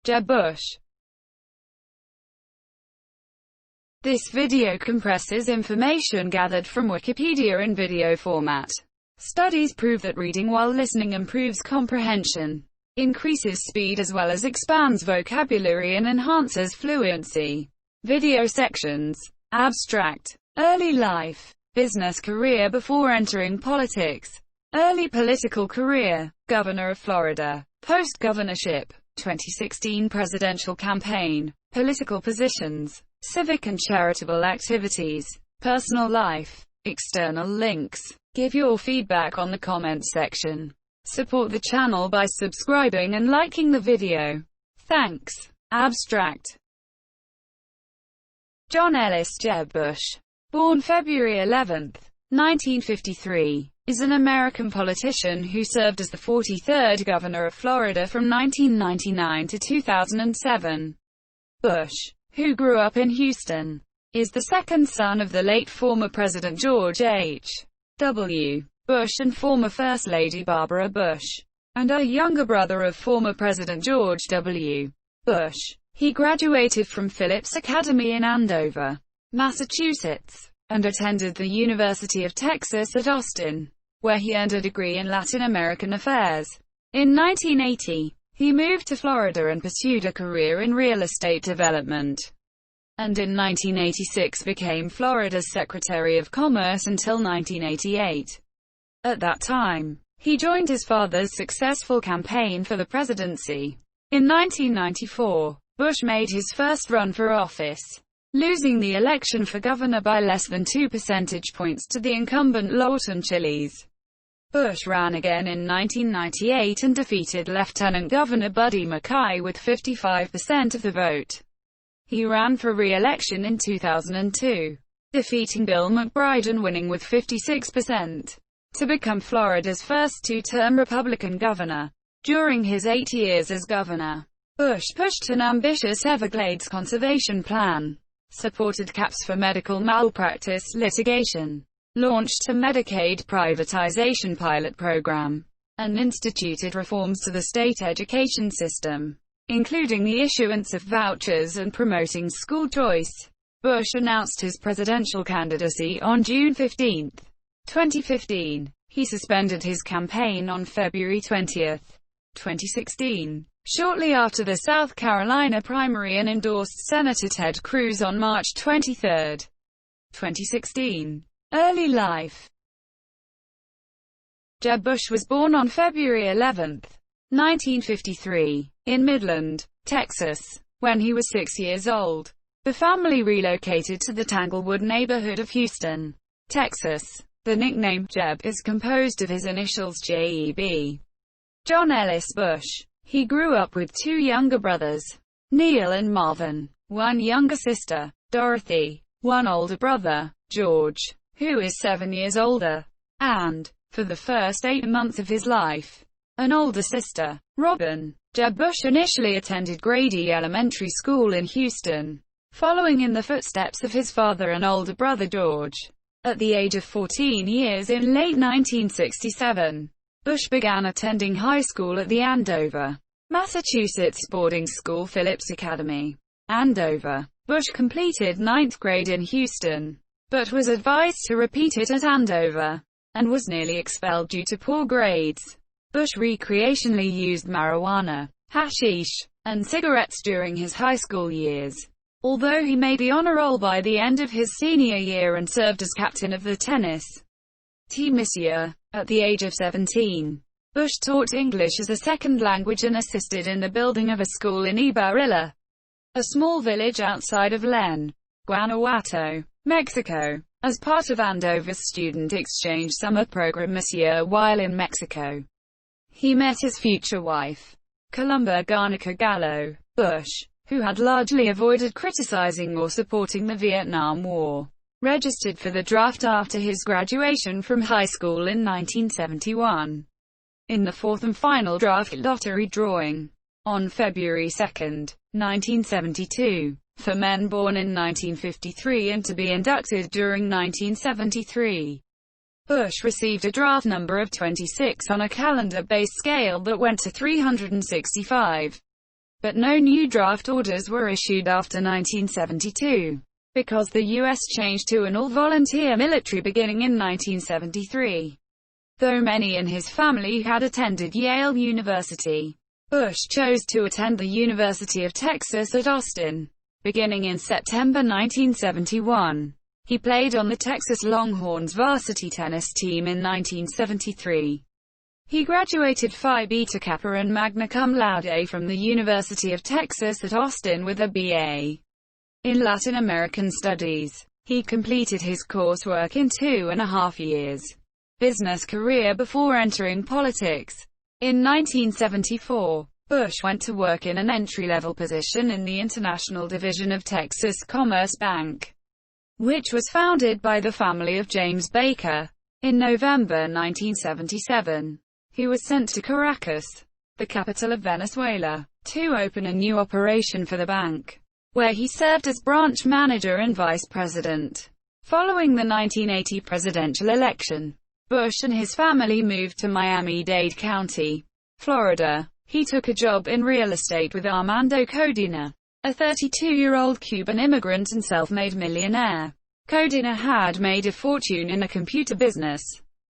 Jeb Bush. This video compresses information gathered from Wikipedia in video format. Studies prove that reading while listening improves comprehension, increases speed as well as expands vocabulary and enhances fluency. Video sections. Abstract. Early life. Business career before entering politics. Early political career. Governor of Florida. Post-governorship. 2016 presidential campaign. Political positions. Civic and charitable activities. Personal life. External links. Give your feedback on the comments section. Support the channel by subscribing and liking the video. Thanks. Abstract. John Ellis Jeb Bush, born February 11, 1953, is an American politician who served as the 43rd governor of Florida from 1999 to 2007. Bush, who grew up in Houston, is the second son of the late former President George H.W. Bush and former First Lady Barbara Bush, and a younger brother of former President George W. Bush. He graduated from Phillips Academy in Andover, Massachusetts, and attended the University of Texas at Austin, where he earned a degree in Latin American Affairs. In 1980, he moved to Florida and pursued a career in real estate development, and in 1986 became Florida's Secretary of Commerce until 1988. At that time, he joined his father's successful campaign for the presidency. In 1994, Bush made his first run for office, losing the election for governor by less than 2 percentage points to the incumbent Lawton Chiles. Bush ran again in 1998 and defeated Lieutenant Governor Buddy McKay with 55% of the vote. He ran for re-election in 2002, defeating Bill McBride and winning with 56%, to become Florida's first two-term Republican governor. During his 8 years as governor, Bush pushed an ambitious Everglades conservation plan, supported caps for medical malpractice litigation, launched a Medicaid privatization pilot program, and instituted reforms to the state education system, including the issuance of vouchers and promoting school choice. Bush announced his presidential candidacy on June 15, 2015. He suspended his campaign on February 20, 2016. Shortly after the South Carolina primary, and endorsed Senator Ted Cruz on March 23, 2016. Early life. Jeb Bush was born on February 11, 1953, in Midland, Texas. When he was 6 years old, the family relocated to the Tanglewood neighborhood of Houston, Texas. The nickname Jeb is composed of his initials J.E.B. John Ellis Bush. He grew up with two younger brothers, Neil and Marvin, one younger sister, Dorothy, one older brother, George, who is 7 years older, and, for the first 8 months of his life, an older sister, Robin. Jeb Bush initially attended Grady Elementary School in Houston, following in the footsteps of his father and older brother George. At the age of 14 years in late 1967, Bush began attending high school at the Andover, Massachusetts boarding school Phillips Academy, Andover. Bush completed 9th grade in Houston, but was advised to repeat it at Andover, and was nearly expelled due to poor grades. Bush recreationally used marijuana, hashish, and cigarettes during his high school years, although he made the honor roll by the end of his senior year and served as captain of the tennis team this year. At the age of 17, Bush taught English as a second language and assisted in the building of a school in Ibarilla, a small village outside of Len, Guanajuato, Mexico, as part of Andover's student exchange summer program this year. While in Mexico, he met his future wife, Columba Garnica Gallo. Bush, who had largely avoided criticizing or supporting the Vietnam War, registered for the draft after his graduation from high school in 1971. In the fourth and final draft lottery drawing, on February 2, 1972, for men born in 1953 and to be inducted during 1973. Bush received a draft number of 26 on a calendar-based scale that went to 365. but no new draft orders were issued after 1972, because the U.S. changed to an all-volunteer military beginning in 1973. Though many in his family had attended Yale University, Bush chose to attend the University of Texas at Austin, beginning in September 1971. He played on the Texas Longhorns varsity tennis team in 1973. He graduated Phi Beta Kappa and magna cum laude from the University of Texas at Austin with a B.A. in Latin American Studies. He completed his coursework in 2.5 years. Business career before entering politics. In 1974, Bush went to work in an entry-level position in the International Division of Texas Commerce Bank, which was founded by the family of James Baker. In November 1977, he was sent to Caracas, the capital of Venezuela, to open a new operation for the bank, where he served as branch manager and vice president. Following the 1980 presidential election, Bush and his family moved to Miami-Dade County, Florida. He took a job in real estate with Armando Codina, a 32-year-old Cuban immigrant and self-made millionaire. Codina had made a fortune in a computer business,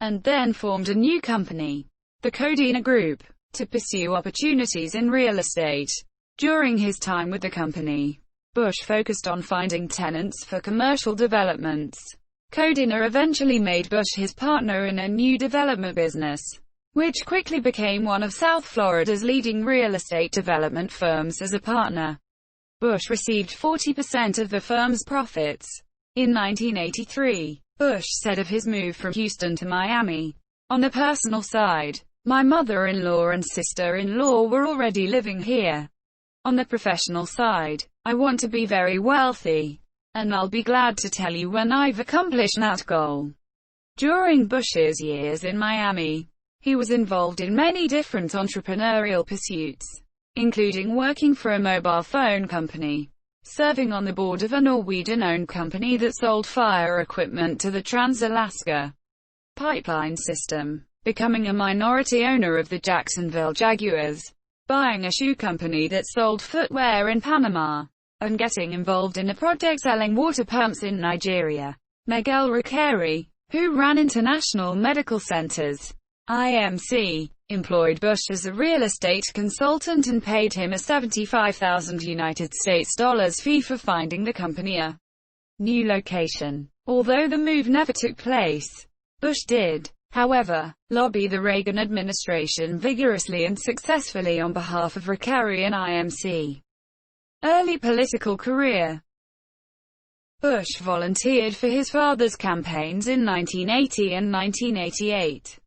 and then formed a new company, the Codina Group, to pursue opportunities in real estate. During his time with the company, Bush focused on finding tenants for commercial developments. Codina eventually made Bush his partner in a new development business, which quickly became one of South Florida's leading real estate development firms as a partner. Bush received 40% of the firm's profits. In 1983, Bush said of his move from Houston to Miami, "On the personal side, my mother-in-law and sister-in-law were already living here. On the professional side, I want to be very wealthy, and I'll be glad to tell you when I've accomplished that goal." During Bush's years in Miami, he was involved in many different entrepreneurial pursuits, including working for a mobile phone company, serving on the board of a Norwegian-owned company that sold fire equipment to the Trans-Alaska Pipeline System, becoming a minority owner of the Jacksonville Jaguars, buying a shoe company that sold footwear in Panama, and getting involved in a project selling water pumps in Nigeria. Miguel Requeri, who ran International Medical Centers, IMC, employed Bush as a real estate consultant and paid him a $75,000 United States dollars fee for finding the company a new location. Although the move never took place, Bush did, however, lobby the Reagan administration vigorously and successfully on behalf of Requeri and IMC. Early political career. Bush volunteered for his father's campaigns in 1980 and 1988.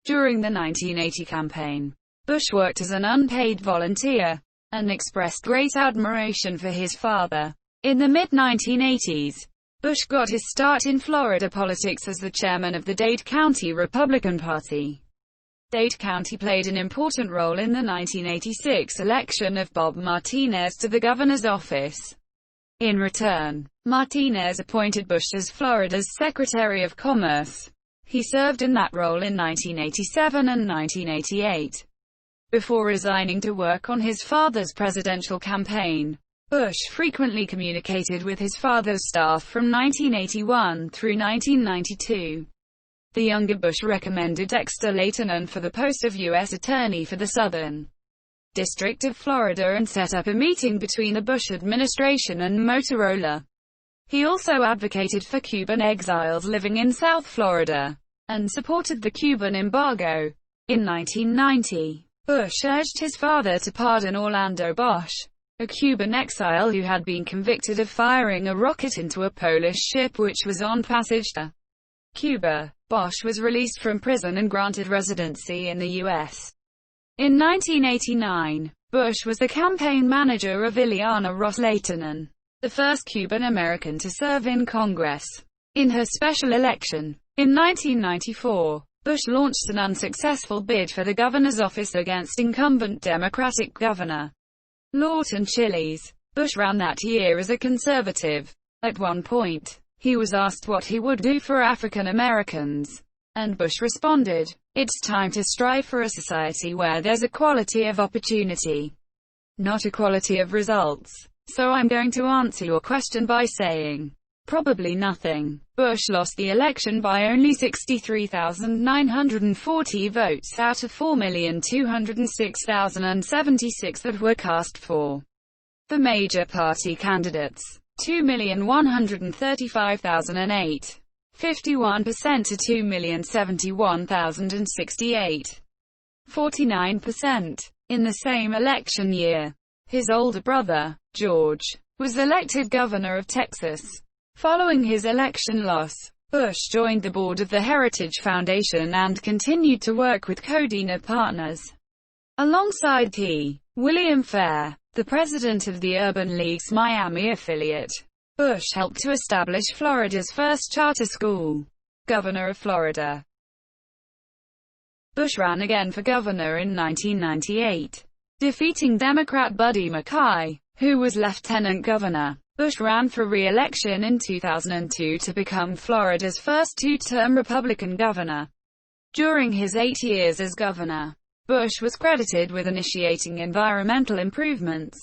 During the 1980 campaign, Bush worked as an unpaid volunteer, and expressed great admiration for his father. In the mid-1980s, Bush got his start in Florida politics as the chairman of the Dade County Republican Party. Dade County played an important role in the 1986 election of Bob Martinez to the governor's office. In return, Martinez appointed Bush as Florida's Secretary of Commerce. He served in that role in 1987 and 1988. Before resigning to work on his father's presidential campaign, Bush frequently communicated with his father's staff from 1981 through 1992. The younger Bush recommended Dexter Layton for the post of U.S. Attorney for the Southern District of Florida and set up a meeting between the Bush administration and Motorola. He also advocated for Cuban exiles living in South Florida, and supported the Cuban embargo. In 1990, Bush urged his father to pardon Orlando Bosch, a Cuban exile who had been convicted of firing a rocket into a Polish ship which was on passage to Cuba. Bosch was released from prison and granted residency in the U.S. In 1989, Bush was the campaign manager of Ileana Ros-Lehtinen, the first Cuban-American to serve in Congress. In her special election, in 1994, Bush launched an unsuccessful bid for the governor's office against incumbent Democratic Governor Lawton Chiles. Bush ran that year as a conservative. At one point, he was asked what he would do for African Americans, and Bush responded, "It's time to strive for a society where there's equality of opportunity." not equality of results. So I'm going to answer your question by saying, probably nothing. Bush lost the election by only 63,940 votes out of 4,206,076 that were cast for the major party candidates. 2,135,008. 51% to 2,071,068. 49%. In the same election year, his older brother, George, was elected governor of Texas. Following his election loss, Bush joined the board of the Heritage Foundation and continued to work with Codina Partners. Alongside T. William Fair, the president of the Urban League's Miami affiliate, Bush helped to establish Florida's first charter school. Governor of Florida. Bush ran again for governor in 1998, defeating Democrat Buddy McKay, who was lieutenant governor. Bush ran for re-election in 2002 to become Florida's first two-term Republican governor. During his 8 years as governor, Bush was credited with initiating environmental improvements,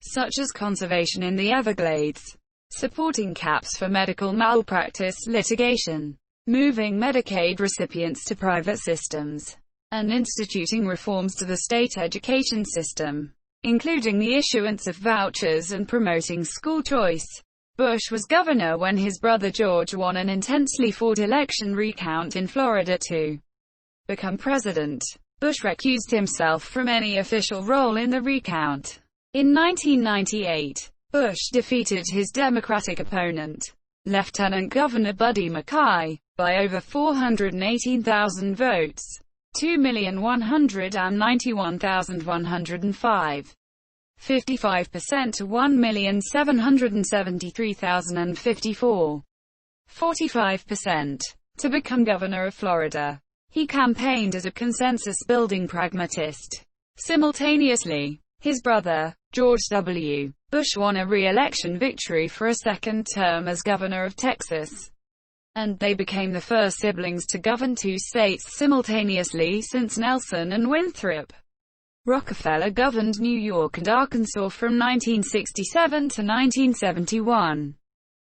such as conservation in the Everglades, supporting caps for medical malpractice litigation, moving Medicaid recipients to private systems, and instituting reforms to the state education system, including the issuance of vouchers and promoting school choice. Bush was governor when his brother George won an intensely fought election recount in Florida to become president. Bush recused himself from any official role in the recount. In 1998, Bush defeated his Democratic opponent, Lieutenant Governor Buddy McKay, by over 418,000 votes. 2,191,105. 55% to 1,773,054. 45%. To become governor of Florida, he campaigned as a consensus-building pragmatist. Simultaneously, his brother, George W. Bush won a re-election victory for a second term as governor of Texas, and they became the first siblings to govern two states simultaneously since Nelson and Winthrop Rockefeller governed New York and Arkansas from 1967 to 1971.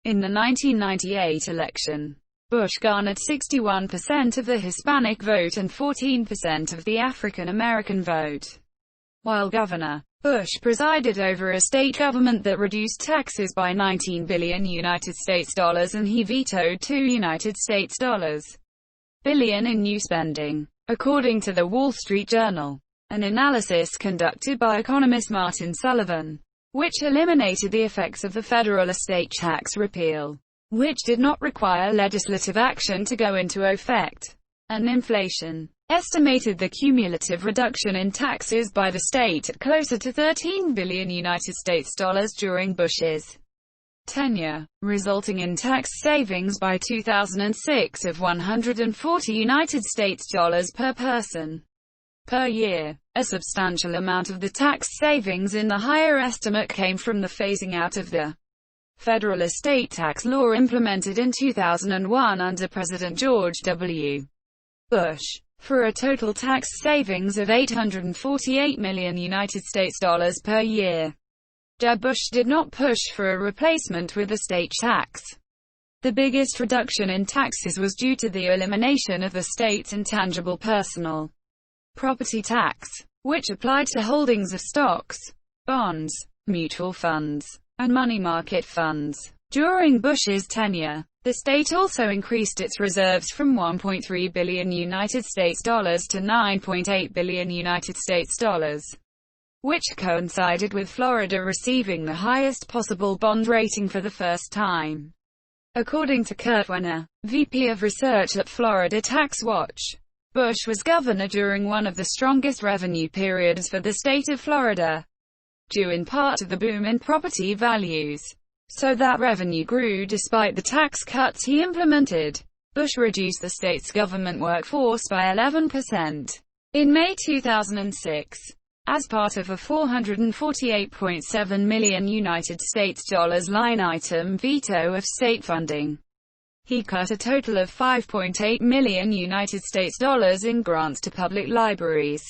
In the 1998 election, Bush garnered 61% of the Hispanic vote and 14% of the African American vote. While governor, Bush presided over a state government that reduced taxes by $19 billion and he vetoed $2 billion in new spending, according to the Wall Street Journal. An analysis conducted by economist Martin Sullivan, which eliminated the effects of the federal estate tax repeal, which did not require legislative action to go into effect, and inflation, estimated the cumulative reduction in taxes by the state at closer to $13 billion during Bush's tenure, resulting in tax savings by 2006 of $140 per person per year. A substantial amount of the tax savings in the higher estimate came from the phasing out of the federal estate tax law implemented in 2001 under President George W. Bush, for a total tax savings of $848 million per year. Jeb Bush did not push for a replacement with the state tax. The biggest reduction in taxes was due to the elimination of the state's intangible personal property tax, which applied to holdings of stocks, bonds, mutual funds, and money market funds. During Bush's tenure, the state also increased its reserves from $1.3 billion to $9.8 billion, which coincided with Florida receiving the highest possible bond rating for the first time. According to Kurt Werner, VP of Research at Florida Tax Watch, Bush was governor during one of the strongest revenue periods for the state of Florida, due in part to the boom in property values. So that revenue grew despite the tax cuts he implemented. Bush reduced the state's government workforce by 11% in May 2006, as part of a $448.7 million line item veto of state funding. He cut a total of $5.8 million in grants to public libraries,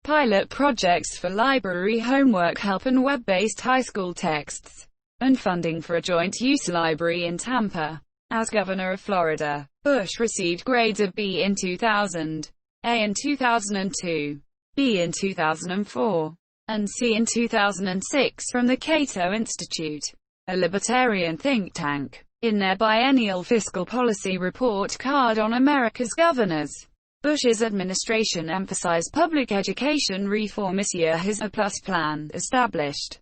pilot projects for library homework help and web-based high school texts, and funding for a joint-use library in Tampa. As governor of Florida, Bush received grades of B in 2000, A in 2002, B in 2004, and C in 2006 from the Cato Institute, a libertarian think tank. In their biennial fiscal policy report card on America's governors, Bush's administration emphasized public education reform. This year his A+ plan established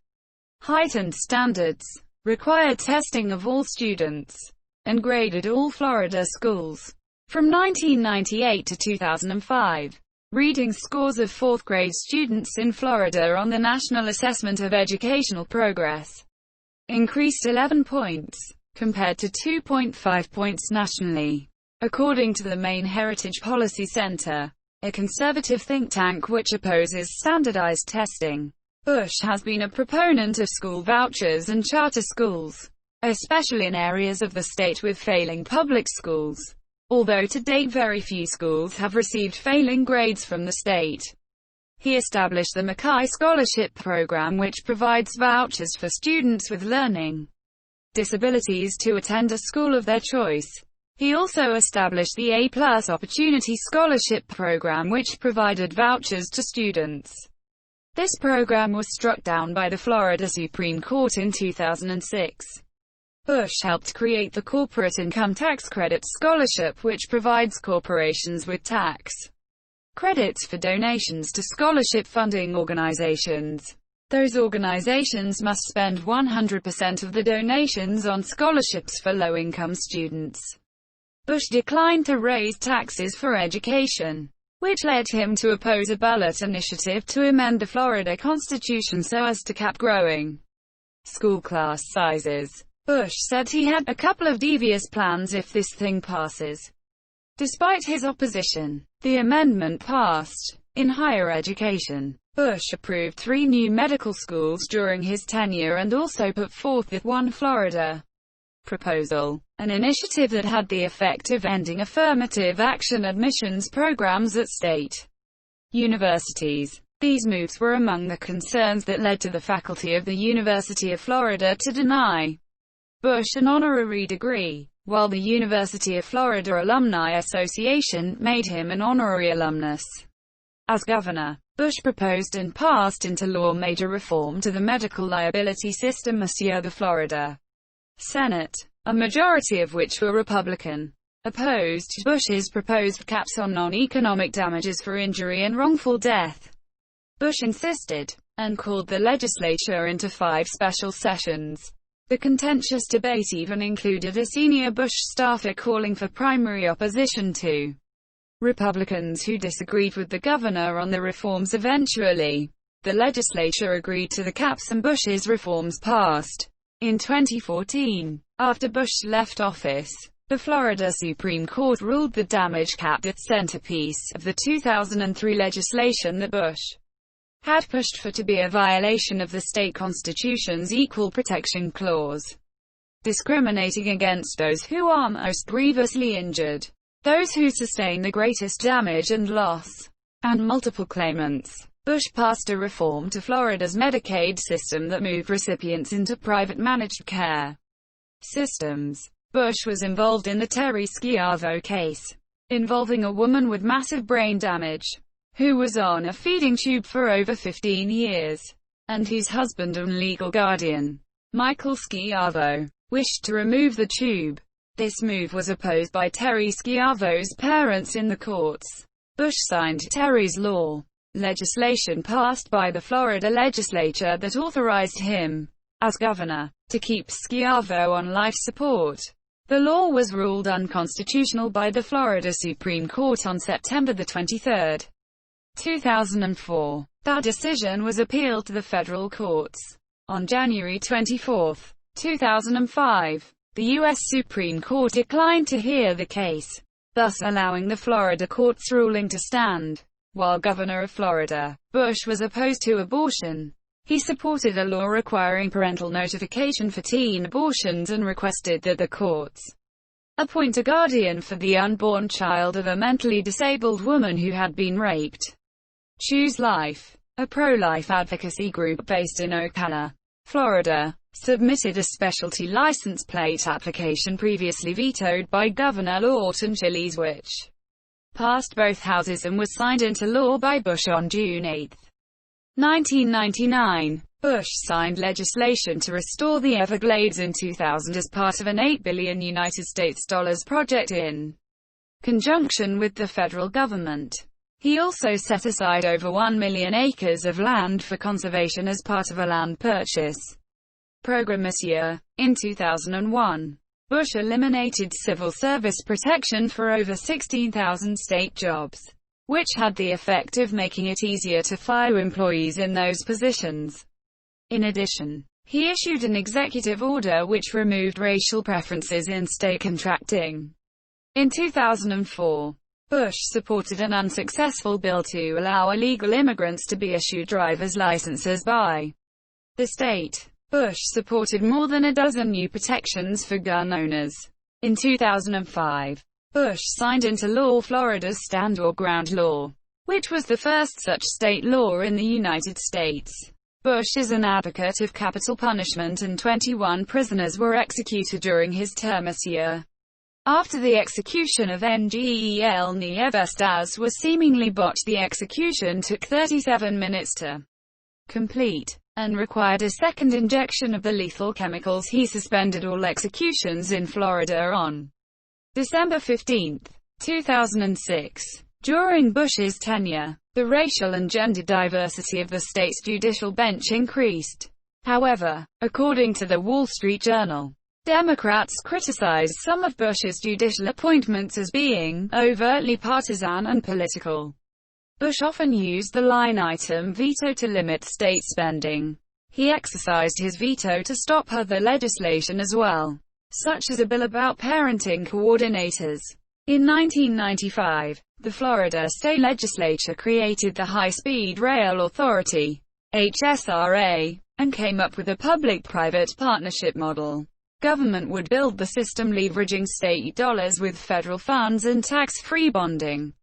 heightened standards, required testing of all students, and graded all Florida schools. From 1998 to 2005, reading scores of fourth-grade students in Florida on the National Assessment of Educational Progress increased 11 points, compared to 2.5 points nationally. According to the Maine Heritage Policy Center, a conservative think tank which opposes standardized testing, Bush has been a proponent of school vouchers and charter schools, especially in areas of the state with failing public schools. Although to date very few schools have received failing grades from the state. He established the Mackay Scholarship Program, which provides vouchers for students with learning disabilities to attend a school of their choice. He also established the A+ Opportunity Scholarship Program, which provided vouchers to students. This program was struck down by the Florida Supreme Court in 2006. Bush helped create the Corporate Income Tax Credit Scholarship, which provides corporations with tax credits for donations to scholarship funding organizations. Those organizations must spend 100% of the donations on scholarships for low-income students. Bush declined to raise taxes for education, which led him to oppose a ballot initiative to amend the Florida Constitution so as to cap growing school class sizes. Bush said he had a couple of devious plans if this thing passes. Despite his opposition, the amendment passed. In higher education, Bush approved 3 new medical schools during his tenure and also put forth the One Florida proposal, an initiative that had the effect of ending affirmative action admissions programs at state universities. These moves were among the concerns that led to the faculty of the University of Florida to deny Bush an honorary degree, while the University of Florida Alumni Association made him an honorary alumnus. As governor, Bush proposed and passed into law major reform to the medical liability system. The Florida Senate, a majority of which were Republican, opposed Bush's proposed caps on non-economic damages for injury and wrongful death. Bush insisted, and called the legislature into 5 special sessions. The contentious debate even included a senior Bush staffer calling for primary opposition to Republicans who disagreed with the governor on the reforms. Eventually, the legislature agreed to the caps and Bush's reforms passed. In 2014, after Bush left office, the Florida Supreme Court ruled the damage cap the centerpiece of the 2003 legislation that Bush had pushed for to be a violation of the state constitution's Equal Protection Clause, discriminating against those who are most grievously injured, those who sustain the greatest damage and loss, and multiple claimants. Bush passed a reform to Florida's Medicaid system that moved recipients into private managed care systems. Bush was involved in the Terry Schiavo case, involving a woman with massive brain damage, who was on a feeding tube for over 15 years, and whose husband and legal guardian, Michael Schiavo, wished to remove the tube. This move was opposed by Terry Schiavo's parents in the courts. Bush signed Terry's law, legislation passed by the Florida legislature that authorized him, as governor, to keep Schiavo on life support. The law was ruled unconstitutional by the Florida Supreme Court on September 23, 2004. That decision was appealed to the federal courts. On January 24, 2005, the U.S. Supreme Court declined to hear the case, thus allowing the Florida court's ruling to stand. While governor of Florida, Bush was opposed to abortion. He supported a law requiring parental notification for teen abortions and requested that the courts appoint a guardian for the unborn child of a mentally disabled woman who had been raped. Choose Life, a pro-life advocacy group based in Ocala, Florida, submitted a specialty license plate application previously vetoed by Governor Lawton Chiles, which passed both houses and was signed into law by Bush on June 8, 1999. Bush signed legislation to restore the Everglades in 2000 as part of an $8 billion United States project in conjunction with the federal government. He also set aside over 1 million acres of land for conservation as part of a land purchase program this year. In 2001, Bush eliminated civil service protection for over 16,000 state jobs, which had the effect of making it easier to fire employees in those positions. In addition, he issued an executive order which removed racial preferences in state contracting. In 2004, Bush supported an unsuccessful bill to allow illegal immigrants to be issued driver's licenses by the state. Bush supported more than a dozen new protections for gun owners. In 2005, Bush signed into law Florida's Stand Your Ground law, which was the first such state law in the United States. Bush is an advocate of capital punishment, and 21 prisoners were executed during his term this year. After the execution of Ngel Nieves as was seemingly botched, the execution took 37 minutes to complete, and required a second injection of the lethal chemicals. He suspended all executions in Florida on December 15, 2006. During Bush's tenure, the racial and gender diversity of the state's judicial bench increased. However, according to the Wall Street Journal, Democrats criticized some of Bush's judicial appointments as being overtly partisan and political. Bush often used the line-item veto to limit state spending. He exercised his veto to stop other legislation as well, such as a bill about parenting coordinators. In 1995, the Florida state legislature created the High-Speed Rail Authority, HSRA, and came up with a public-private partnership model. Government would build the system leveraging state dollars with federal funds and tax-free bonding.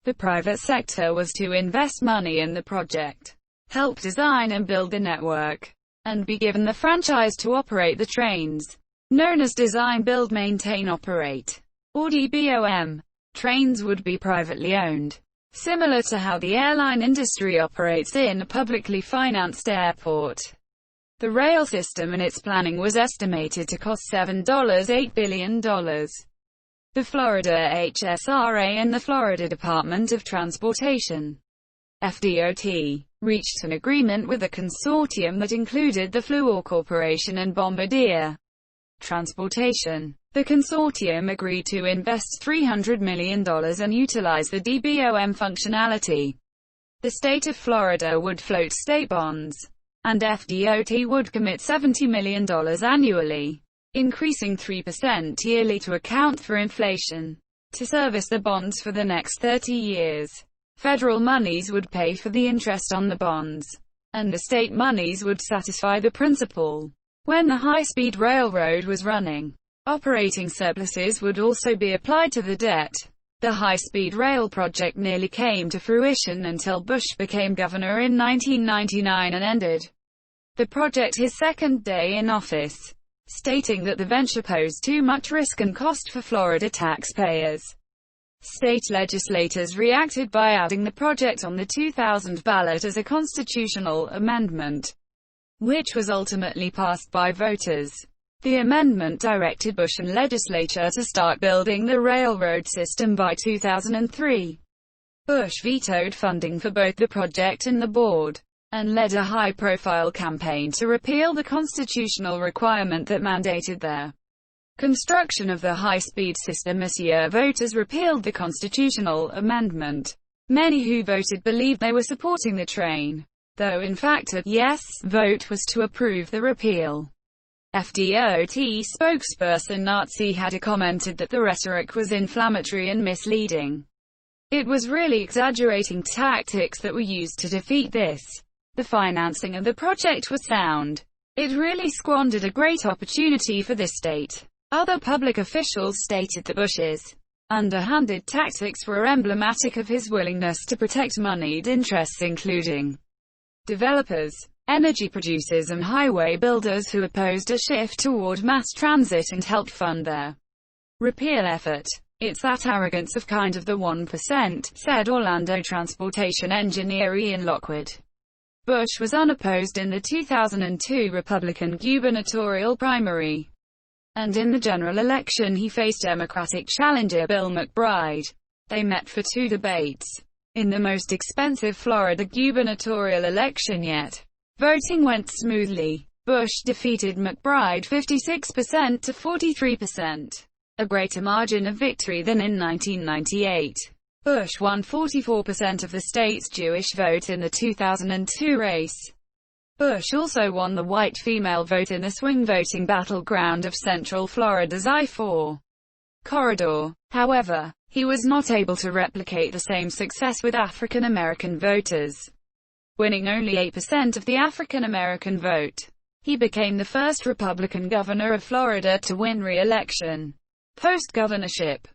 The private sector was to invest money in the project, help design and build the network, and be given the franchise to operate the trains, known as Design Build Maintain Operate, or DBOM. Trains would be privately owned, similar to how the airline industry operates in a publicly financed airport. The rail system and its planning was estimated to cost $8 billion. The Florida HSRA and the Florida Department of Transportation, FDOT, reached an agreement with a consortium that included the Fluor Corporation and Bombardier Transportation. The consortium agreed to invest $300 million and utilize the DBOM functionality. The state of Florida would float state bonds, and FDOT would commit $70 million annually, increasing 3% yearly to account for inflation, to service the bonds for the next 30 years. Federal monies would pay for the interest on the bonds, and the state monies would satisfy the principal. When the high-speed railroad was running, operating surpluses would also be applied to the debt. The high-speed rail project nearly came to fruition until Bush became governor in 1999 and ended the project his second day in office, stating that the venture posed too much risk and cost for Florida taxpayers. State legislators reacted by adding the project on the 2000 ballot as a constitutional amendment, which was ultimately passed by voters. The amendment directed Bush and legislature to start building the railroad system by 2003. Bush vetoed funding for both the project and the board, and led a high-profile campaign to repeal the constitutional requirement that mandated their construction of the high-speed system. This year, voters repealed the constitutional amendment. Many who voted believed they were supporting the train, though in fact a yes vote was to approve the repeal. FDOT spokesperson Nazi had commented that the rhetoric was inflammatory and misleading. It was really exaggerating tactics that were used to defeat this. The financing of the project was sound. It really squandered a great opportunity for this state. Other public officials stated that Bush's underhanded tactics were emblematic of his willingness to protect moneyed interests including developers, energy producers and highway builders who opposed a shift toward mass transit and helped fund their repeal effort. "It's that arrogance of kind of the 1%, said Orlando transportation engineer Ian Lockwood. Bush was unopposed in the 2002 Republican gubernatorial primary, and in the general election he faced Democratic challenger Bill McBride. They met for two debates. In the most expensive Florida gubernatorial election yet, voting went smoothly. Bush defeated McBride 56% to 43%, a greater margin of victory than in 1998. Bush won 44% of the state's Jewish vote in the 2002 race. Bush also won the white female vote in the swing voting battleground of Central Florida's I-4 corridor. However, he was not able to replicate the same success with African American voters, winning only 8% of the African American vote. He became the first Republican governor of Florida to win re-election. Post-governorship.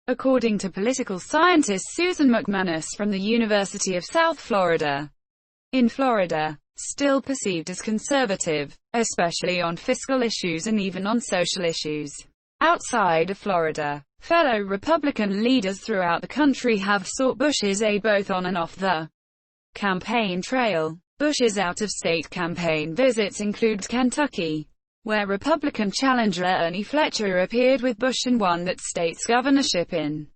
According to political scientist Susan McManus from the University of South Florida, in Florida, still perceived as conservative, especially on fiscal issues and even on social issues. Outside of Florida, fellow Republican leaders throughout the country have sought Bush's aid both on and off the campaign trail. Bush's out-of-state campaign visits include Kentucky, where Republican challenger Ernie Fletcher appeared with Bush and won that state's governorship in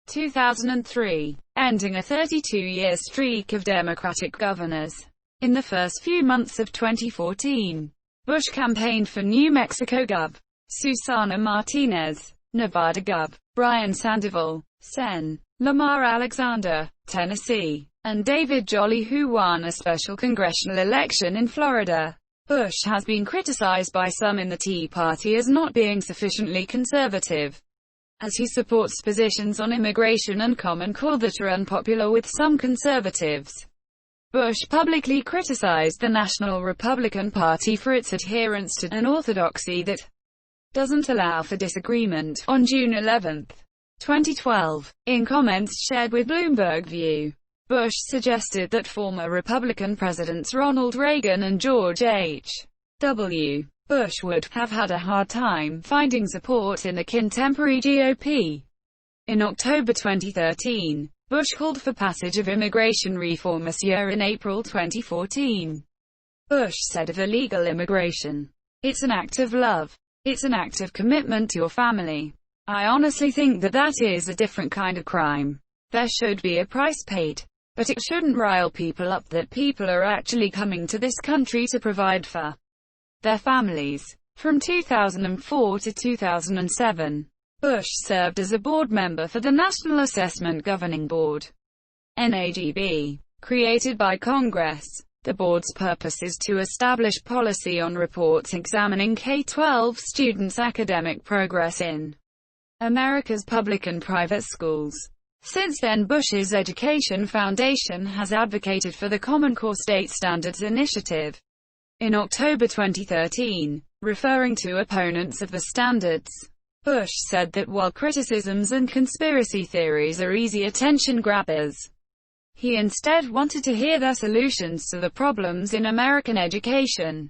2003, ending a 32-year streak of Democratic governors. In the first few months of 2014, Bush campaigned for New Mexico Gov. Susana Martinez, Nevada Gov. Brian Sandoval, Sen. Lamar Alexander, Tennessee, and David Jolly, who won a special congressional election in Florida. Bush has been criticized by some in the Tea Party as not being sufficiently conservative, as he supports positions on immigration and Common Core that are unpopular with some conservatives. Bush publicly criticized the National Republican Party for its adherence to an orthodoxy that doesn't allow for disagreement. On June 11, 2012, in comments shared with Bloomberg View, Bush suggested that former Republican presidents Ronald Reagan and George H.W. Bush would have had a hard time finding support in the contemporary GOP. In October 2013, Bush called for passage of immigration reform this year. In April 2014, Bush said of illegal immigration, "It's an act of love. It's an act of commitment to your family. I honestly think that that is a different kind of crime. There should be a price paid, but it shouldn't rile people up that people are actually coming to this country to provide for their families." From 2004 to 2007, Bush served as a board member for the National Assessment Governing Board, NAGB, created by Congress. The board's purpose is to establish policy on reports examining K-12 students' academic progress in America's public and private schools. Since then, Bush's Education Foundation has advocated for the Common Core State Standards Initiative. In October 2013, referring to opponents of the standards, Bush said that while criticisms and conspiracy theories are easy attention grabbers, he instead wanted to hear their solutions to the problems in American education.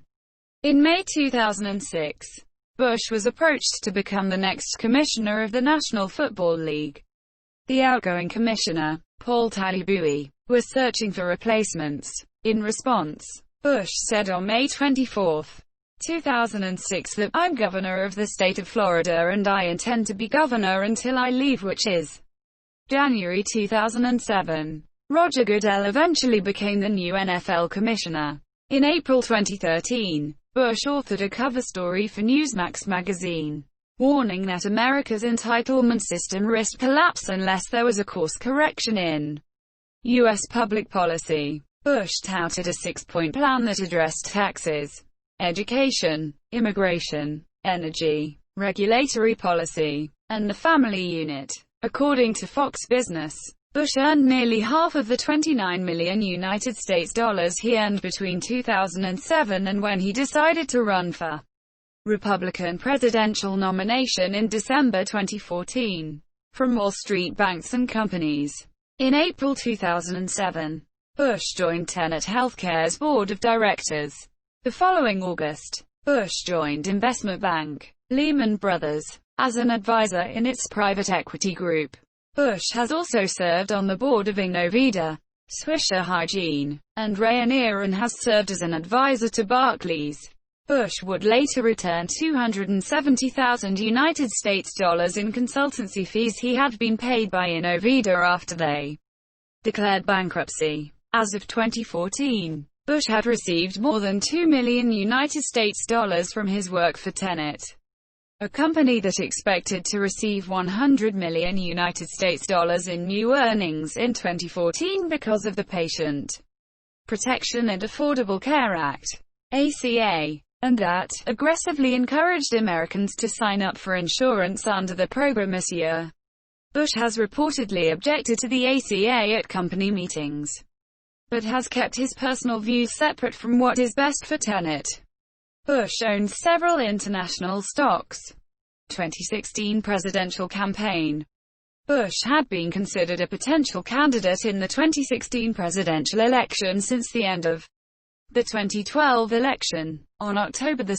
In May 2006, Bush was approached to become the next commissioner of the National Football League. The outgoing commissioner, Paul Tagliabue, was searching for replacements. In response, Bush said on May 24, 2006 that, "I'm governor of the state of Florida and I intend to be governor until I leave," which is January 2007. Roger Goodell eventually became the new NFL commissioner. In April 2013, Bush authored a cover story for Newsmax magazine, warning that America's entitlement system risked collapse unless there was a course correction in U.S. public policy. Bush touted a six-point plan that addressed taxes, education, immigration, energy, regulatory policy, and the family unit. According to Fox Business, Bush earned nearly half of the $29 million United States dollars he earned between 2007 and when he decided to run for Republican presidential nomination in December 2014, from Wall Street banks and companies. In April 2007, Bush joined Tenet Healthcare's board of directors. The following August, Bush joined investment bank Lehman Brothers as an advisor in its private equity group. Bush has also served on the board of Innovida, Swisher Hygiene, and Rayonier, and has served as an advisor to Barclays. Bush would later return $270,000 United States dollars in consultancy fees he had been paid by Innovida after they declared bankruptcy. As of 2014, Bush had received more than $2 million United States dollars from his work for Tenet, a company that expected to receive $100 million United States dollars in new earnings in 2014 because of the Patient Protection and Affordable Care Act, ACA, and that aggressively encouraged Americans to sign up for insurance under the program this year. Bush has reportedly objected to the ACA at company meetings, but has kept his personal views separate from what is best for Tenet. Bush owned several international stocks. 2016 presidential campaign. Bush had been considered a potential candidate in the 2016 presidential election since the end of the 2012 election. On October 2,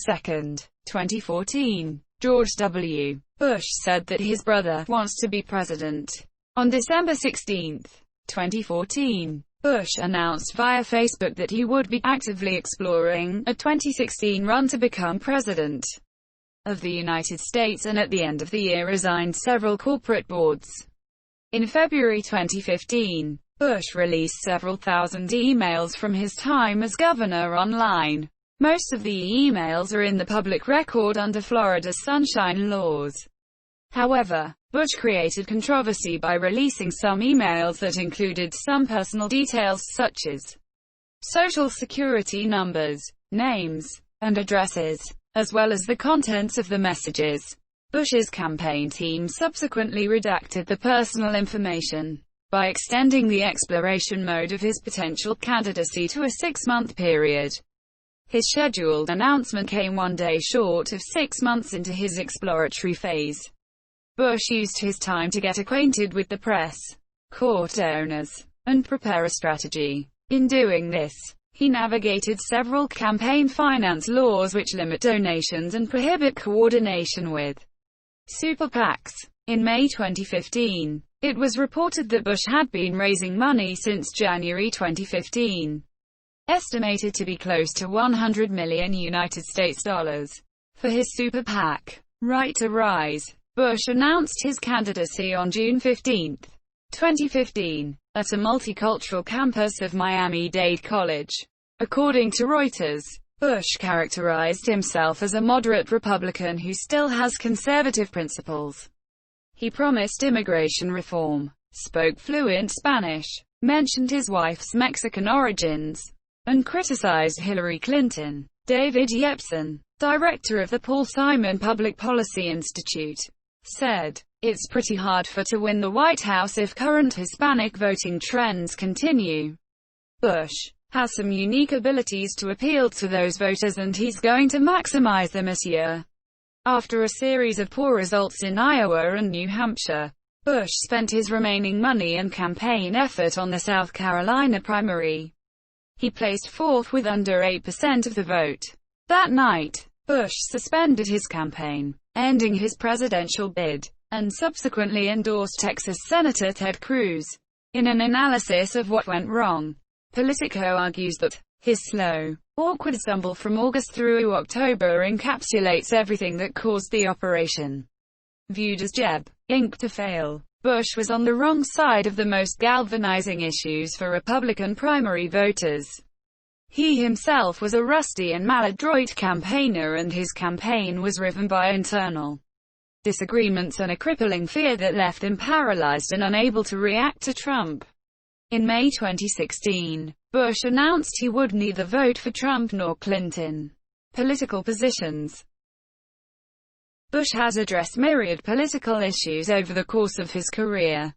2014, George W. Bush said that his brother wants to be president. On December 16, 2014, Bush announced via Facebook that he would be actively exploring a 2016 run to become president of the United States, and at the end of the year resigned several corporate boards. In February 2015, Bush released several thousand emails from his time as governor online. Most of the emails are in the public record under Florida's sunshine laws. However, Bush created controversy by releasing some emails that included some personal details such as social security numbers, names, and addresses, as well as the contents of the messages. Bush's campaign team subsequently redacted the personal information by extending the exploration mode of his potential candidacy to a 6-month period. His scheduled announcement came 1 day short of 6 months into his exploratory phase. Bush used his time to get acquainted with the press, court owners, and prepare a strategy. In doing this, he navigated several campaign finance laws which limit donations and prohibit coordination with super PACs. In May 2015, it was reported that Bush had been raising money since January 2015, estimated to be close to $100 million United States dollars, for his super PAC, Right to Rise. Bush announced his candidacy on June 15, 2015, at a multicultural campus of Miami-Dade College. According to Reuters, Bush characterized himself as a moderate Republican who still has conservative principles. He promised immigration reform, spoke fluent Spanish, mentioned his wife's Mexican origins, and criticized Hillary Clinton. David Yepsen, director of the Paul Simon Public Policy Institute, said, "It's pretty hard to win the White House if current Hispanic voting trends continue. Bush has some unique abilities to appeal to those voters, and he's going to maximize them this year." After a series of poor results in Iowa and New Hampshire, Bush spent his remaining money and campaign effort on the South Carolina primary. He placed fourth with under 8% of the vote. That night, Bush suspended his campaign, ending his presidential bid, and subsequently endorsed Texas Senator Ted Cruz. In an analysis of what went wrong, Politico argues that his slow, awkward stumble from August through October encapsulates everything that caused the operation. Viewed as Jeb Inc. to fail, Bush was on the wrong side of the most galvanizing issues for Republican primary voters. He himself was a rusty and maladroit campaigner, and his campaign was riven by internal disagreements and a crippling fear that left him paralyzed and unable to react to Trump. In May 2016, Bush announced he would neither vote for Trump nor Clinton. Political positions. Bush has addressed myriad political issues over the course of his career,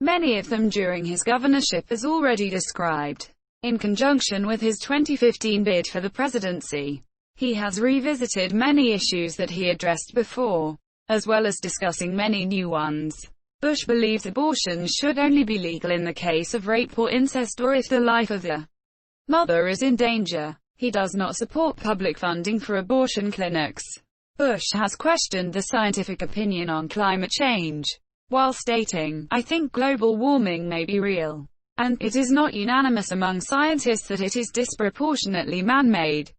many of them during his governorship as already described. In conjunction with his 2015 bid for the presidency, He has revisited many issues that he addressed before, as well as discussing many new ones. Bush believes abortion should only be legal in the case of rape or incest or if the life of the mother is in danger. He does not support public funding for abortion clinics. Bush has questioned the scientific opinion on climate change, while stating, "I think global warming may be real, and it is not unanimous among scientists that it is disproportionately man-made.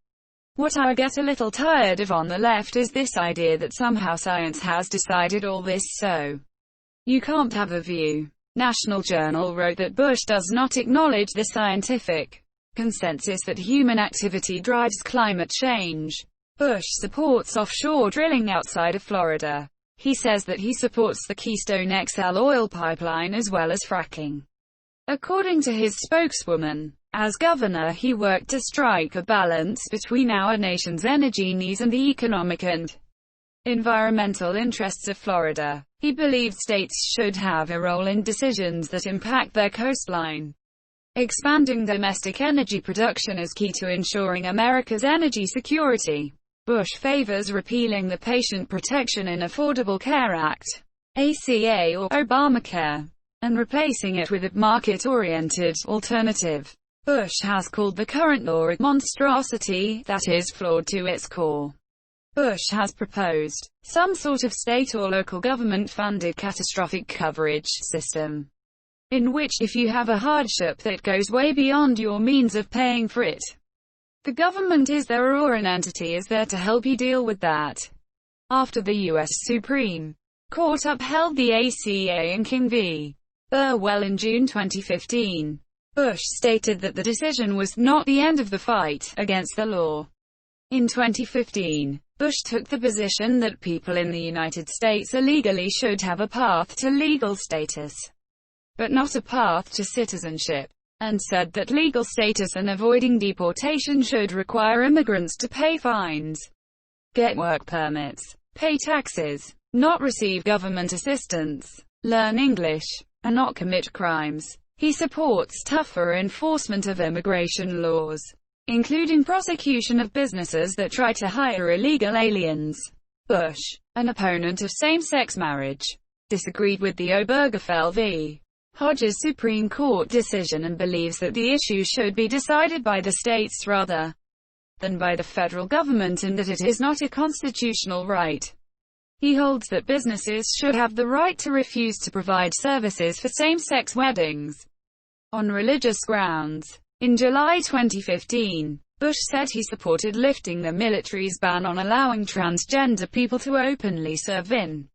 What I get a little tired of on the left is this idea that somehow science has decided all this, so you can't have a view." National Journal wrote that Bush does not acknowledge the scientific consensus that human activity drives climate change. Bush supports offshore drilling outside of Florida. He says that he supports the Keystone XL oil pipeline as well as fracking. According to his spokeswoman, as governor he worked to strike a balance between our nation's energy needs and the economic and environmental interests of Florida. He believed states should have a role in decisions that impact their coastline. Expanding domestic energy production is key to ensuring America's energy security. Bush favors repealing the Patient Protection and Affordable Care Act, ACA or Obamacare, and replacing it with a market-oriented alternative. Bush has called the current law a monstrosity that is flawed to its core. Bush has proposed some sort of state or local government-funded catastrophic coverage system, in which, if you have a hardship that goes way beyond your means of paying for it, the government is there or an entity is there to help you deal with that. After the U.S. Supreme Court upheld the ACA in King v. Burwell in June 2015, Bush stated that the decision was not the end of the fight against the law. In 2015, Bush took the position that people in the United States illegally should have a path to legal status, but not a path to citizenship, and said that legal status and avoiding deportation should require immigrants to pay fines, get work permits, pay taxes, not receive government assistance, learn English, and not commit crimes. He supports tougher enforcement of immigration laws, including prosecution of businesses that try to hire illegal aliens. Bush, an opponent of same-sex marriage, disagreed with the Obergefell v. Hodges Supreme Court decision and believes that the issue should be decided by the states rather than by the federal government and that it is not a constitutional right. He holds that businesses should have the right to refuse to provide services for same-sex weddings on religious grounds. In July 2015, Bush said he supported lifting the military's ban on allowing transgender people to openly serve in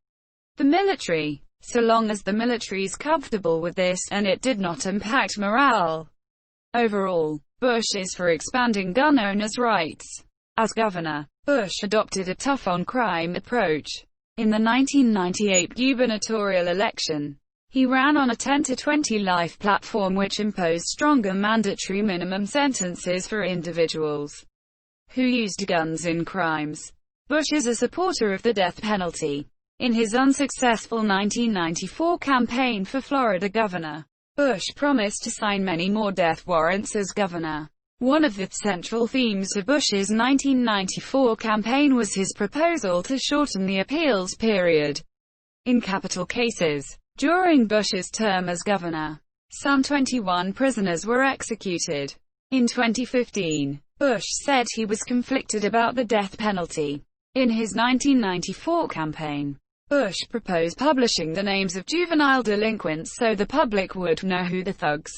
the military, so long as the military is comfortable with this, and it did not impact morale. Overall, Bush is for expanding gun owners' rights. As governor, Bush adopted a tough-on-crime approach. In the 1998 gubernatorial election, he ran on a 10-to-20 life platform which imposed stronger mandatory minimum sentences for individuals who used guns in crimes. Bush is a supporter of the death penalty. In his unsuccessful 1994 campaign for Florida governor, Bush promised to sign many more death warrants as governor. One of the central themes of Bush's 1994 campaign was his proposal to shorten the appeals period in capital cases. During Bush's term as governor, some 21 prisoners were executed. In 2015, Bush said he was conflicted about the death penalty. In his 1994 campaign, Bush proposed publishing the names of juvenile delinquents so the public would know who the thugs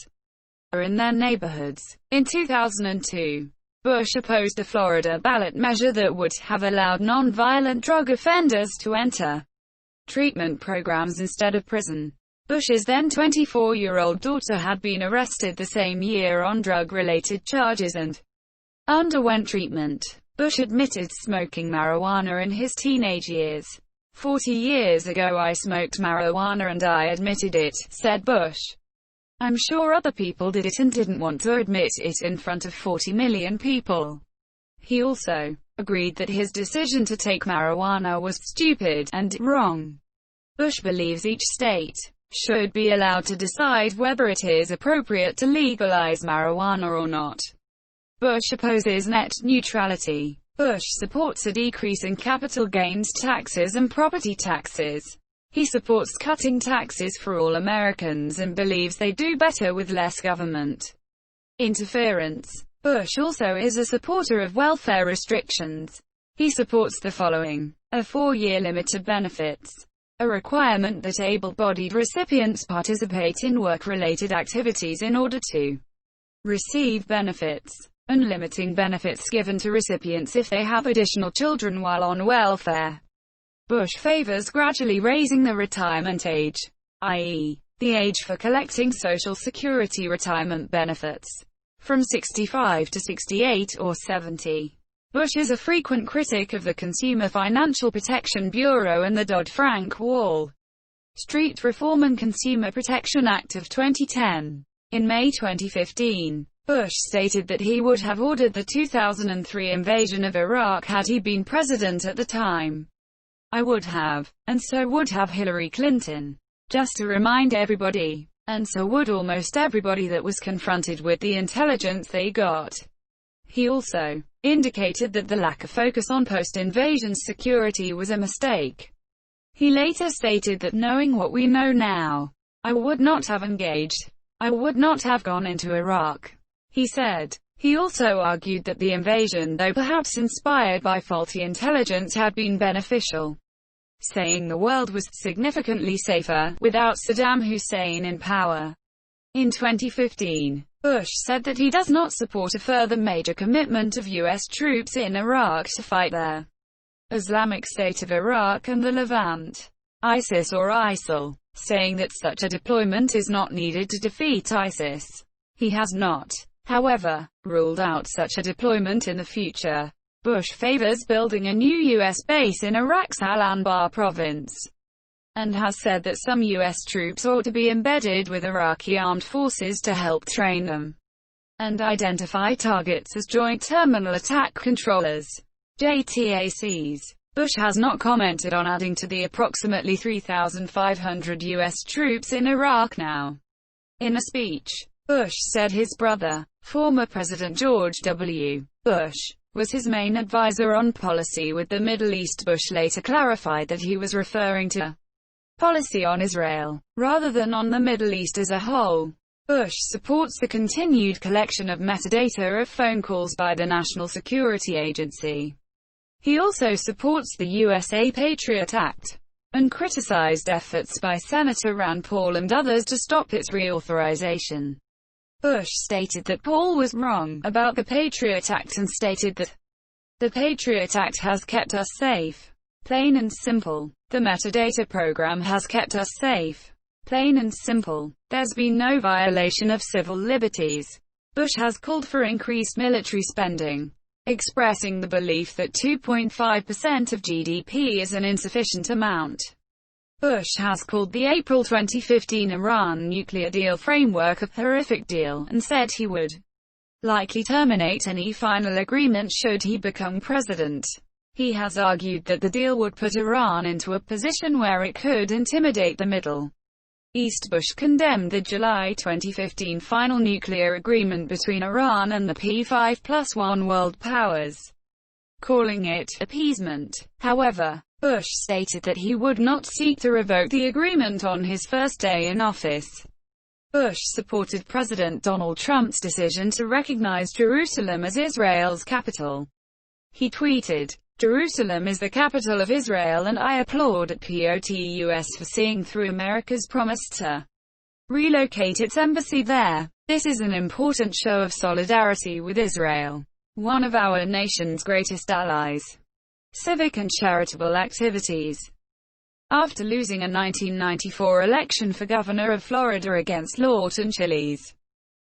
are in their neighborhoods. In 2002, Bush opposed a Florida ballot measure that would have allowed non-violent drug offenders to enter treatment programs instead of prison. Bush's then 24-year-old daughter had been arrested the same year on drug-related charges and underwent treatment. Bush admitted smoking marijuana in his teenage years. 40 years ago I smoked marijuana and I admitted it, said Bush. I'm sure other people did it and didn't want to admit it in front of 40 million people. He also agreed that his decision to take marijuana was stupid and wrong. Bush believes each state should be allowed to decide whether it is appropriate to legalize marijuana or not. Bush opposes net neutrality. Bush supports a decrease in capital gains taxes and property taxes. He supports cutting taxes for all Americans and believes they do better with less government interference. Bush also is a supporter of welfare restrictions. He supports the following: a 4-year limit of benefits, a requirement that able-bodied recipients participate in work-related activities in order to receive benefits, and limiting benefits given to recipients if they have additional children while on welfare. Bush favors gradually raising the retirement age, i.e., the age for collecting Social Security retirement benefits, from 65 to 68 or 70. Bush is a frequent critic of the Consumer Financial Protection Bureau and the Dodd-Frank Wall Street Reform and Consumer Protection Act of 2010. In May 2015, Bush stated that he would have ordered the 2003 invasion of Iraq had he been president at the time. I would have, and so would have Hillary Clinton. Just to remind everybody, and so would almost everybody that was confronted with the intelligence they got. He also indicated that the lack of focus on post-invasion security was a mistake. He later stated that knowing what we know now, I would not have engaged. I would not have gone into Iraq, he said. He also argued that the invasion, though perhaps inspired by faulty intelligence, had been beneficial, saying the world was significantly safer without Saddam Hussein in power. In 2015, Bush said that he does not support a further major commitment of U.S. troops in Iraq to fight the Islamic State of Iraq and the Levant, ISIS or ISIL, saying that such a deployment is not needed to defeat ISIS. He has not, however, ruled out such a deployment in the future. Bush favors building a new U.S. base in Iraq's Al-Anbar province, and has said that some U.S. troops ought to be embedded with Iraqi armed forces to help train them and identify targets as Joint Terminal Attack Controllers, JTACs. Bush has not commented on adding to the approximately 3,500 U.S. troops in Iraq now. In a speech, Bush said his brother, former President George W. Bush, was his main advisor on policy with the Middle East. Bush later clarified that he was referring to policy on Israel, rather than on the Middle East as a whole. Bush supports the continued collection of metadata of phone calls by the National Security Agency. He also supports the USA Patriot Act, and criticized efforts by Senator Rand Paul and others to stop its reauthorization. Bush stated that Paul was wrong about the Patriot Act and stated that the Patriot Act has kept us safe. Plain and simple. The metadata program has kept us safe. Plain and simple. There's been no violation of civil liberties. Bush has called for increased military spending, expressing the belief that 2.5% of GDP is an insufficient amount. Bush has called the April 2015 Iran nuclear deal framework a horrific deal, and said he would likely terminate any final agreement should he become president. He has argued that the deal would put Iran into a position where it could intimidate the Middle East. Bush condemned the July 2015 final nuclear agreement between Iran and the P5+1 world powers, calling it appeasement. However, Bush stated that he would not seek to revoke the agreement on his first day in office. Bush supported President Donald Trump's decision to recognize Jerusalem as Israel's capital. He tweeted, "Jerusalem is the capital of Israel and I applaud at POTUS for seeing through America's promise to relocate its embassy there. This is an important show of solidarity with Israel, one of our nation's greatest allies." Civic and charitable activities. After losing a 1994 election for governor of Florida against Lawton Chiles,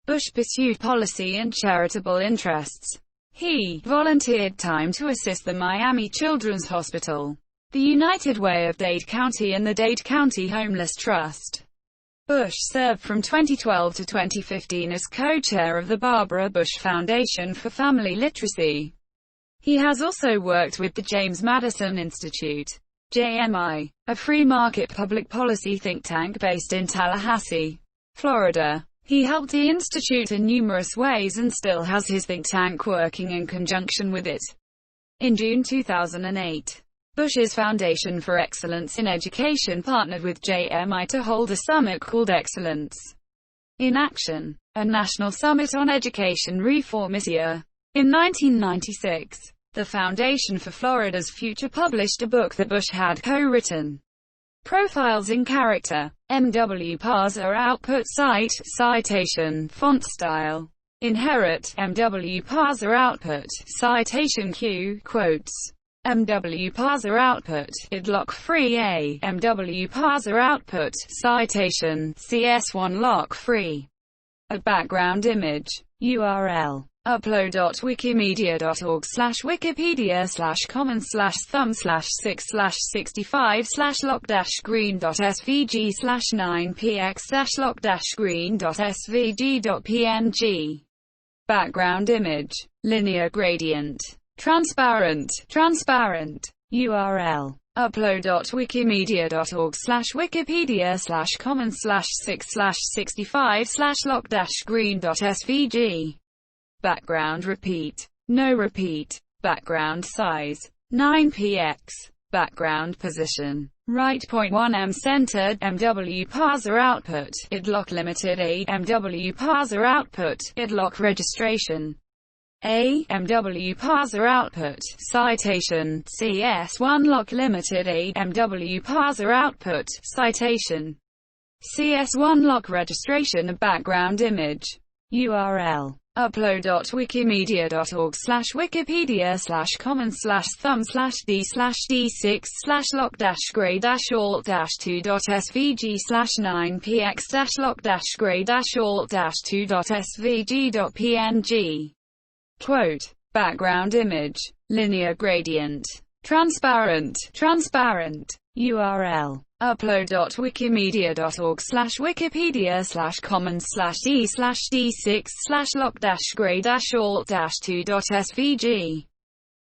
Bush pursued policy and charitable interests. He volunteered time to assist the Miami Children's Hospital, the United Way of Dade County and the Dade County Homeless Trust. Bush served from 2012 to 2015 as co-chair of the Barbara Bush Foundation for Family Literacy. He has also worked with the James Madison Institute, JMI, a free market public policy think tank based in Tallahassee, Florida. He helped the institute in numerous ways and still has his think tank working in conjunction with it. In June 2008, Bush's Foundation for Excellence in Education partnered with JMI to hold a summit called Excellence in Action, a national summit on education reform this year. In 1996, the Foundation for Florida's Future published a book that Bush had co-written, Profiles in Character, MW Parser Output Cite, Citation, Font Style, Inherit, MW Parser Output, Citation Q, Quotes, MW Parser Output, id lock free A, MW Parser Output, Citation, CS1 lock free. A background image, URL, upload.wikimedia.org/wikipedias/com/6/65/lock-green.svg/9px-lock-green.svg.png. Background image, linear gradient, transparent, URL, upload.wikimedia.org/wikipedia/commons/6/65/lock-green.svg. Background repeat, no repeat. Background size, 9px. Background position, right 0.1 centered, MW parser output, id lock limited A, MW parser output, id lock registration A, MW parser output, citation, CS1 lock limited A, MW parser output, citation, CS1 lock registration. A background image, URL, upload.wikimedia.org/wikipedias/com/d/6/lock-grade-alt-2.svg/9px-lock-grade-alt-2.svg.png. Quote, background image, linear gradient, transparent, URL, upload.wikimedia.org/wikipedias/commons/e/d6/lock-grade-alt-2.svg.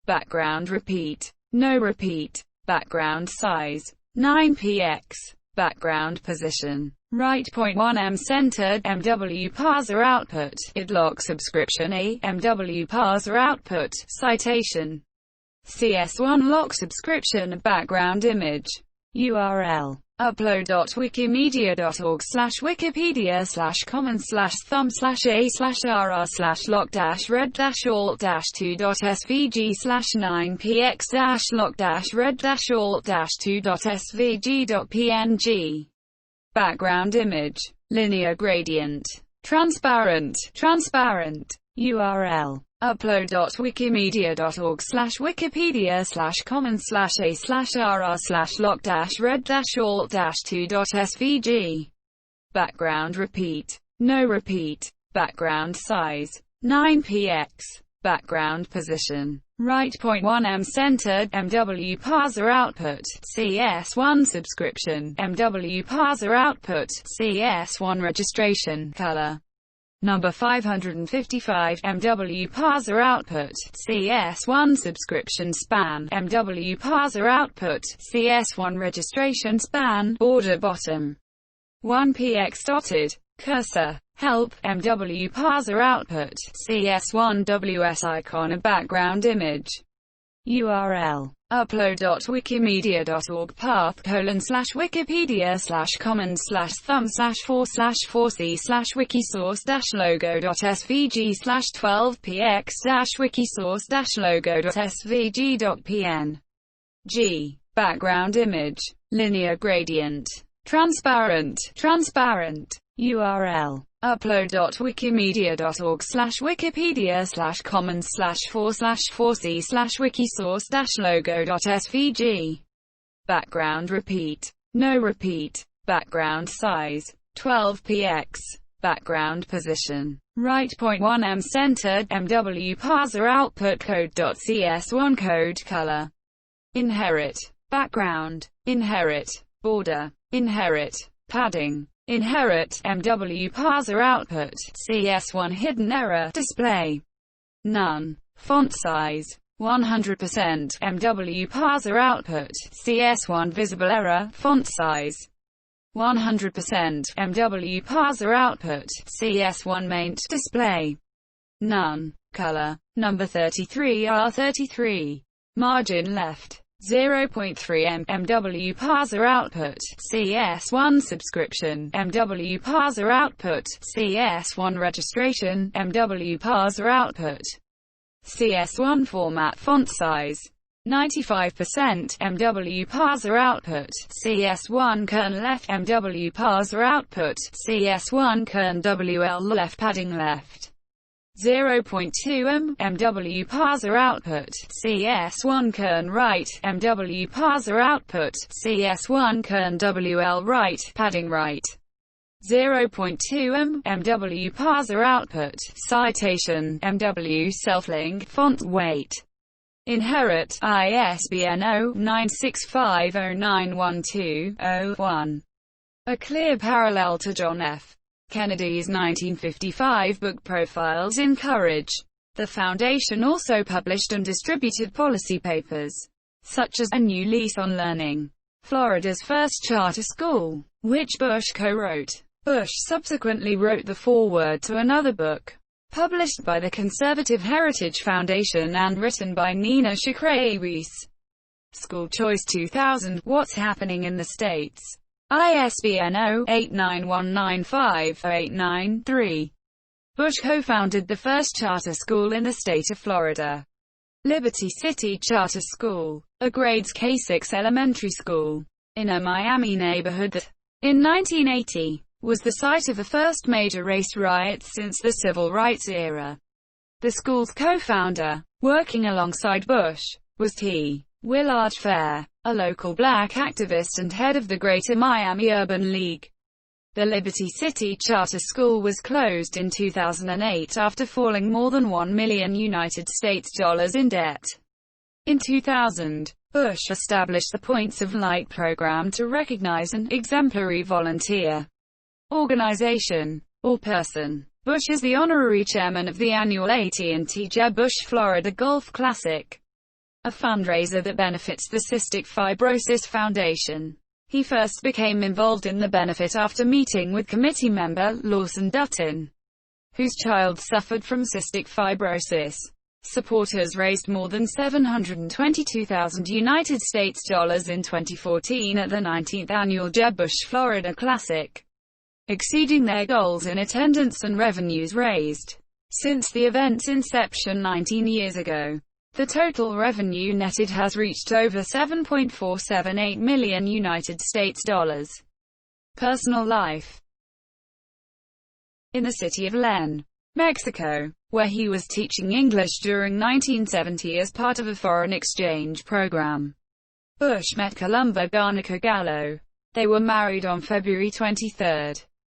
Background repeat, no repeat. Background size, 9px. Background position, right 0.1 centered, MW parser output, id lock subscription A, MW parser output, citation, CS1 lock subscription. A background image, URL, upload.wikimedia.org/wikipedias/commons/thumb/a/r/lock-red-alt-2.svg/9px-lock-red-alt-2.svg.png. Background image, linear gradient, transparent, URL, upload.wikimedia.org/wikipedias/commons/a/r/lock-red-alt-2.svg. Background repeat, no repeat. Background size, 9px. Background position, right 0.1 centered, MW parser output, CS1 subscription, MW parser output, CS1 registration, color, number 555, MW parser output, CS1 subscription span, MW parser output, CS1 registration span, border bottom, 1px dotted, cursor, help, MW parser output, CS1 WS icon. A background image, URL, upload.wikimedia.org path://wiki-source-logo.svg/12px-wiki-source-logo.svg.png. Background image, linear gradient, transparent, URL, upload.wikimedia.org/wikipedias/commons/4/4c/wiki-source-logo.svg. Background repeat, no repeat. Background size, 12px. Background position, right 0.1 centered, MW parser output code.cs1 code color. Inherit, background, inherit, border, inherit, padding, inherit, MW parser output, CS1 hidden error, display, none, font size, 100%, MW parser output, CS1 visible error, font size, 100%, MW parser output, CS1 maint, display, none, color, number 33R33, Margin left. 0.3 MW parser output, CS1 subscription, MW parser output, CS1 registration, MW parser output, CS1 format font size, 95%, MW parser output, CS1 kern left, MW parser output, CS1 kern WL left padding left. 0.2 MW parser output, CS1 kern right, MW parser output, CS1 kern WL right, padding right. 0.2 MW parser output, citation, MW self-link, font weight. Inherit, ISBN 0-9650912-01. A clear parallel to John F. Kennedy's 1955 book Profiles in Courage. The Foundation also published and distributed policy papers, such as A New Lease on Learning, Florida's First Charter School, which Bush co-wrote. Bush subsequently wrote the foreword to another book, published by the Conservative Heritage Foundation and written by Nina Shakray-Weiss. School Choice 2000, What's Happening in the States? ISBN 0-89195-089-3. Bush co-founded the first charter school in the state of Florida, Liberty City Charter School, a grades K-6 elementary school, in a Miami neighborhood that, in 1980, was the site of the first major race riots since the Civil Rights era. The school's co-founder, working alongside Bush, was T. Willard Fair, a local black activist and head of the Greater Miami Urban League. The Liberty City Charter School was closed in 2008 after falling more than $1 million United States dollars in debt. In 2000, Bush established the Points of Light program to recognize an exemplary volunteer, organization, or person. Bush is the honorary chairman of the annual AT&T Jeb Bush Florida Golf Classic, a fundraiser that benefits the Cystic Fibrosis Foundation. He first became involved in the benefit after meeting with committee member Lawson Dutton, whose child suffered from cystic fibrosis. Supporters raised more than $722,000 United States dollars in 2014 at the 19th annual Jeb Bush Florida Classic, exceeding their goals in attendance and revenues raised. Since the event's inception 19 years ago, the total revenue netted has reached over $7.478 million United States dollars. Personal life. In the city of Len, Mexico, where he was teaching English during 1970 as part of a foreign exchange program, Bush met Columba Garnica Gallo. They were married on February 23,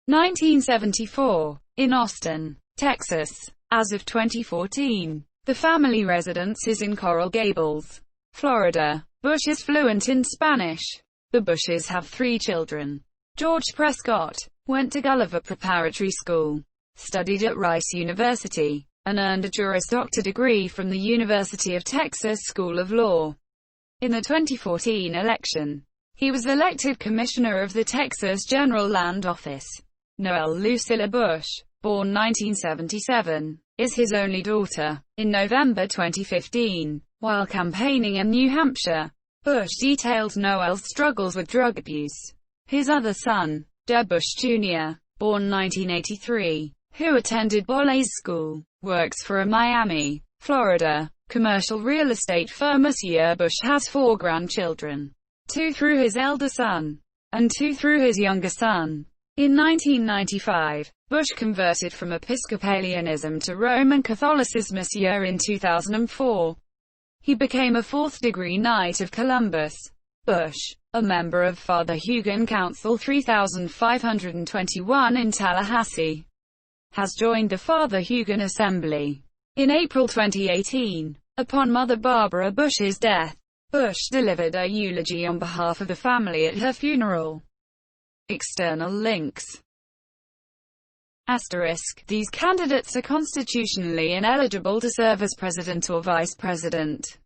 1974, in Austin, Texas. As of 2014, the family residence is in Coral Gables, Florida. Bush is fluent in Spanish. The Bushes have 3 children. George Prescott went to Gulliver Preparatory School, studied at Rice University, and earned a Juris Doctor degree from the University of Texas School of Law. In the 2014 election, he was elected Commissioner of the Texas General Land Office. Noelle Lucilla Bush, born 1977, is his only daughter. In November 2015, while campaigning in New Hampshire, Bush detailed Noelle's struggles with drug abuse. His other son, Jeb Bush Jr., born 1983, who attended Bollez School, works for a Miami, Florida, commercial real estate firm. Monsieur Bush has 4 grandchildren, 2 through his elder son, and 2 through his younger son. In 1995, Bush converted from Episcopalianism to Roman Catholicism. In 2004, he became a 4th-degree Knight of Columbus. Bush, a member of Father Hugon Council 3521 in Tallahassee, has joined the Father Hugon Assembly. In April 2018, upon Mother Barbara Bush's death, Bush delivered a eulogy on behalf of the family at her funeral. External links. Asterisk. These candidates are constitutionally ineligible to serve as president or vice president.